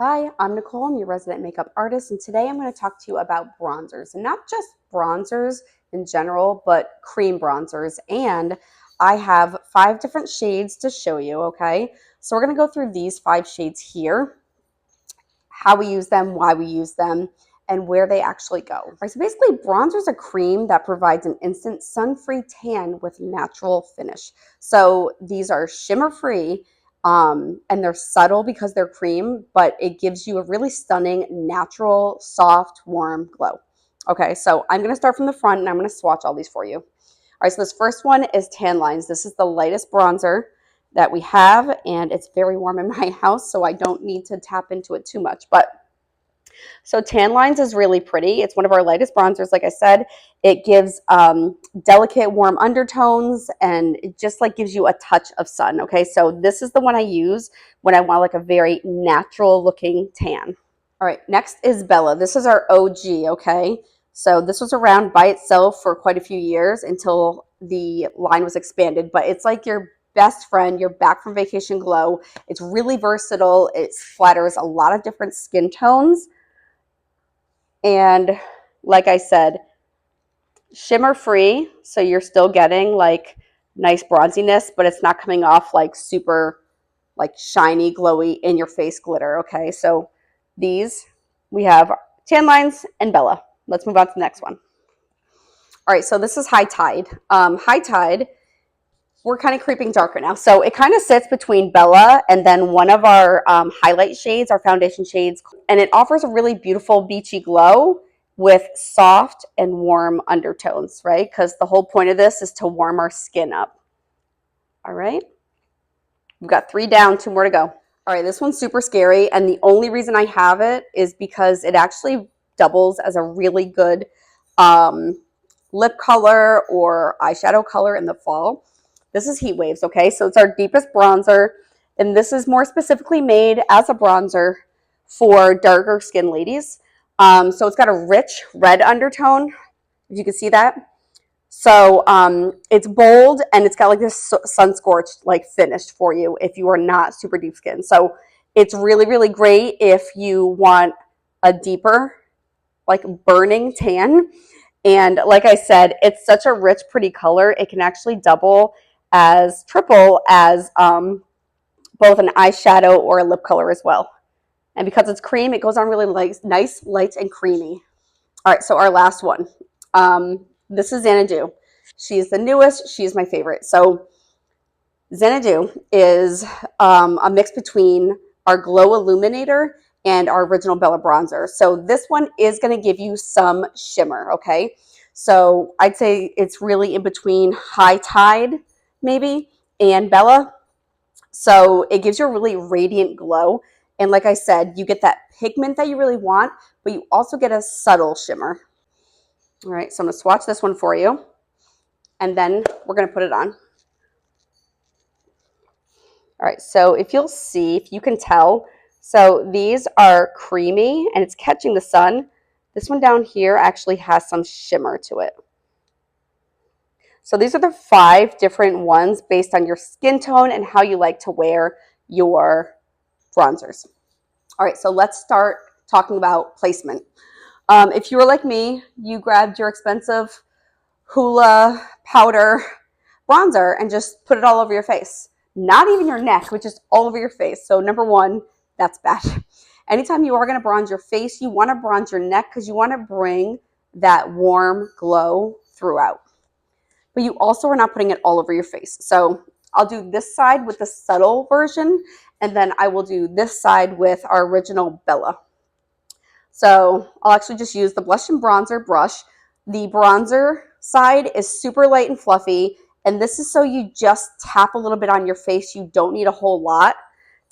Hi, I'm Nicole. I'm your resident makeup artist, and today I'm going to talk to you about bronzers, and not just bronzers in general, but cream bronzers. And I have 5 different shades to show you, okay? So we're going to go through these 5 shades here, how we use them, why we use them, and where they actually go. All right, so basically, bronzer is a cream that provides an instant sun-free tan with natural finish. So these are shimmer-free, and they're subtle because they're cream, but it gives you a really stunning, natural, soft, warm glow. Okay, so I'm going to start from the front, and I'm going to swatch all these for you. All right, so this first one is Tanlines. This is the lightest bronzer that we have, and it's very warm in my house, so I don't need to tap into it too much. But so Tanlines is really pretty. It's one of our lightest bronzers, like I said. It gives delicate, warm undertones, and it just like gives you a touch of sun. Okay, so this is the one I use when I want like a very natural looking tan. All right, next is Bella. This is our OG, okay? So this was around by itself for quite a few years until the line was expanded, but it's like your best friend, your back from vacation glow. It's really versatile. It flatters a lot of different skin tones. And like I said, shimmer free, so you're still getting like nice bronziness, but it's not coming off like super like shiny, glowy, in your face glitter. Okay, so these we have Tanlines and Bella. Let's move on to the next one. All right, so this is High Tide. High Tide, we're kind of creeping darker now. So it kind of sits between Bella and then one of our highlight shades, our foundation shades, and it offers a really beautiful beachy glow with soft and warm undertones, right? Because the whole point of this is to warm our skin up. All right. We've got 3 down, 2 more to go. All right, this one's super scary, and the only reason I have it is because it actually doubles as a really good lip color or eyeshadow color in the fall. This is Heatwaves, okay? So it's our deepest bronzer, and this is more specifically made as a bronzer for darker skin ladies. So it's got a rich red undertone, if you can see that. So it's bold, and it's got like this sun-scorched like finish for you if you are not super deep skin. So it's really, really great if you want a deeper, like burning tan. And like I said, it's such a rich, pretty color. It can actually triple as both an eyeshadow or a lip color as well. And because it's cream, it goes on really nice, light, and creamy. All right, so our last one. This is Xanadu. She's the newest. She's my favorite. So Xanadu is a mix between our Glow Illuminator and our original Bella bronzer. So this one is going to give you some shimmer, okay? So I'd say it's really in between High Tide, maybe, and Bella. So it gives you a really radiant glow. And like I said, you get that pigment that you really want, but you also get a subtle shimmer. All right, so I'm going to swatch this one for you, and then we're going to put it on. All right, so if you'll see, if you can tell, so these are creamy and it's catching the sun. This one down here actually has some shimmer to it. So these are the 5 different ones based on your skin tone and how you like to wear your bronzers. All right, so let's start talking about placement. If you were like me, you grabbed your expensive Hoola powder bronzer and just put it all over your face. Not even your neck, but just all over your face. So number 1, that's bad. Anytime you are going to bronze your face, you want to bronze your neck because you want to bring that warm glow throughout. But you also are not putting it all over your face. So I'll do this side with the subtle version, and then I will do this side with our original Bella. So I'll actually just use the blush and bronzer brush. The bronzer side is super light and fluffy, and this is so you just tap a little bit on your face. You don't need a whole lot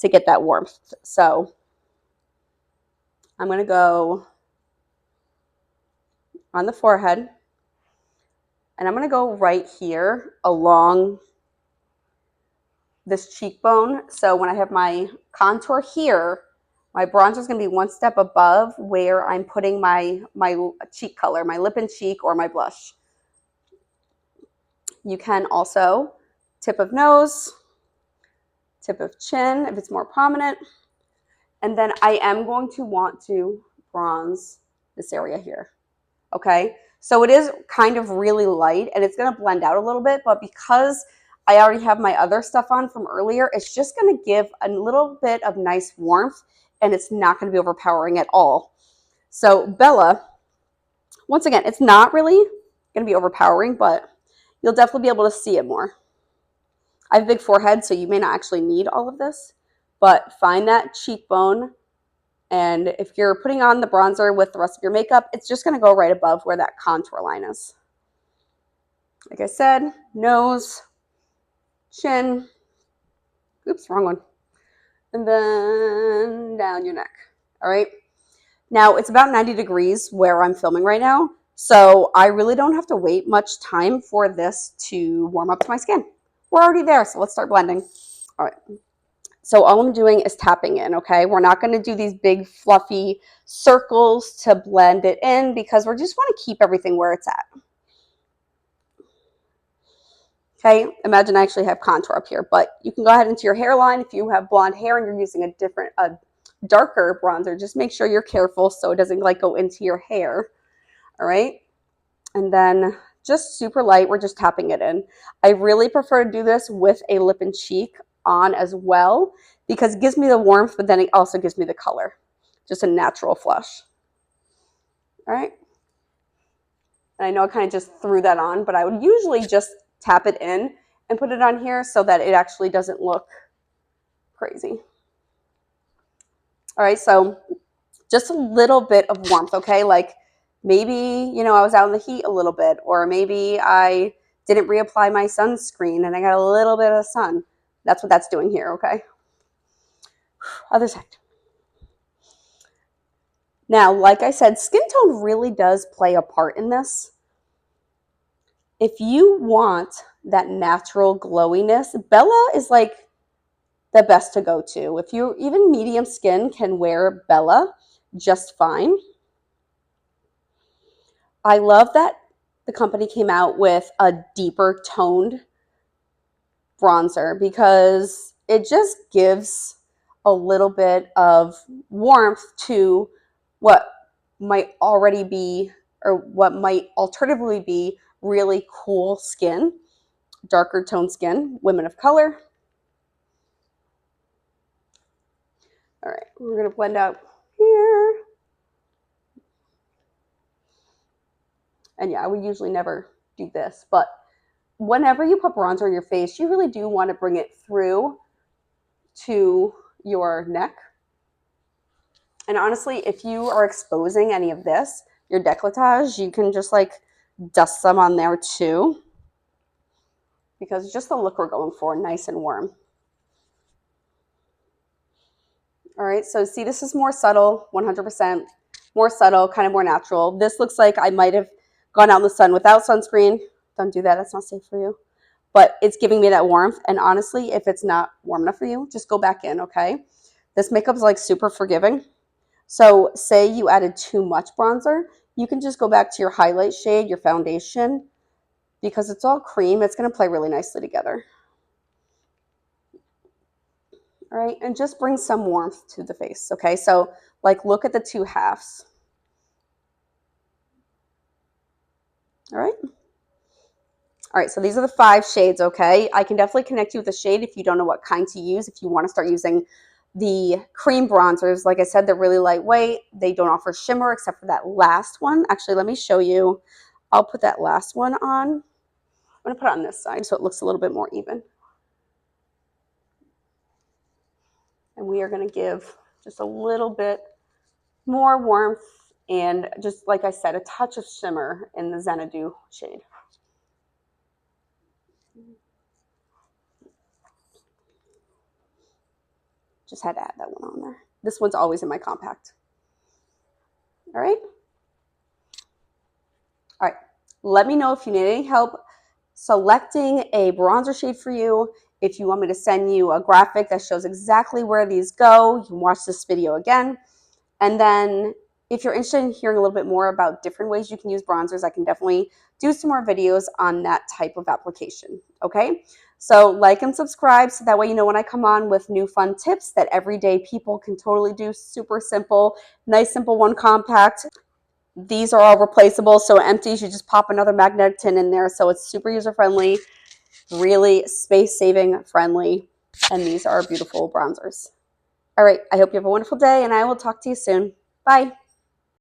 to get that warmth. So I'm going to go on the forehead, and I'm going to go right here along this cheekbone. So when I have my contour here, my bronzer is going to be 1 step above where I'm putting my cheek color, my lip and cheek, or my blush. You can also tip of nose, tip of chin if it's more prominent. And then I am going to want to bronze this area here, okay? So it is kind of really light and it's gonna blend out a little bit, but because I already have my other stuff on from earlier, it's just gonna give a little bit of nice warmth and it's not gonna be overpowering at all. So Bella, once again, it's not really gonna be overpowering, but you'll definitely be able to see it more. I have a big forehead, so you may not actually need all of this, but find that cheekbone. And if you're putting on the bronzer with the rest of your makeup, it's just gonna go right above where that contour line is. Like I said, nose, chin, oops, wrong one. And then down your neck, all right? Now, it's about 90 degrees where I'm filming right now, so I really don't have to wait much time for this to warm up to my skin. We're already there, so let's start blending. All right. So all I'm doing is tapping in, okay? We're not gonna do these big fluffy circles to blend it in because we just wanna keep everything where it's at. Okay, imagine I actually have contour up here, but you can go ahead into your hairline. If you have blonde hair and you're using a darker bronzer, just make sure you're careful so it doesn't like go into your hair, all right? And then just super light, we're just tapping it in. I really prefer to do this with a lip and cheek on as well because it gives me the warmth, but then it also gives me the color. Just a natural flush. All right. And I know I kind of just threw that on, but I would usually just tap it in and put it on here so that it actually doesn't look crazy. All right, so just a little bit of warmth, okay? Like maybe, you know, I was out in the heat a little bit, or maybe I didn't reapply my sunscreen and I got a little bit of sun. That's what that's doing here, okay? Other side. Now, like I said, skin tone really does play a part in this. If you want that natural glowiness, Bella is like the best to go to. If you even medium skin can wear Bella just fine. I love that the company came out with a deeper toned bronzer because it just gives a little bit of warmth to what might already be or what might alternatively be really cool skin, darker toned skin, women of color. All right, we're gonna blend out here. And yeah, I would usually never do this, but whenever you put bronzer on your face, you really do want to bring it through to your neck. And honestly, if you are exposing any of this, your décolletage, you can just like dust some on there too, because it's just the look we're going for, nice and warm. All right, so see, this is more subtle, 100% more subtle, kind of more natural. This looks like I might have gone out in the sun without sunscreen. Don't do that, that's not safe for you. But it's giving me that warmth. And honestly, if it's not warm enough for you, just go back in, okay? This makeup is like super forgiving. So say you added too much bronzer, you can just go back to your highlight shade, your foundation, because it's all cream. It's gonna play really nicely together. All right, and just bring some warmth to the face, okay? So like look at the two halves. All right. All right, so these are the 5 shades, okay? I can definitely connect you with a shade if you don't know what kind to use. If you want to start using the cream bronzers, like I said, they're really lightweight. They don't offer shimmer except for that last one. Actually, let me show you. I'll put that last one on. I'm going to put it on this side so it looks a little bit more even. And we are going to give just a little bit more warmth and just, like I said, a touch of shimmer in the Xanadu shade. Just had to add that one on there. This one's always in my compact. All right. All right. Let me know if you need any help selecting a bronzer shade for you. If you want me to send you a graphic that shows exactly where these go, you can watch this video again. And then if you're interested in hearing a little bit more about different ways you can use bronzers, I can definitely do some more videos on that type of application. Okay. So like and subscribe so that way you know when I come on with new fun tips that everyday people can totally do. Super simple, nice, simple, one compact. These are all replaceable, so empties, you just pop another magnetic tin in there. So it's super user-friendly, really space-saving friendly. And these are beautiful bronzers. All right, I hope you have a wonderful day, and I will talk to you soon. Bye.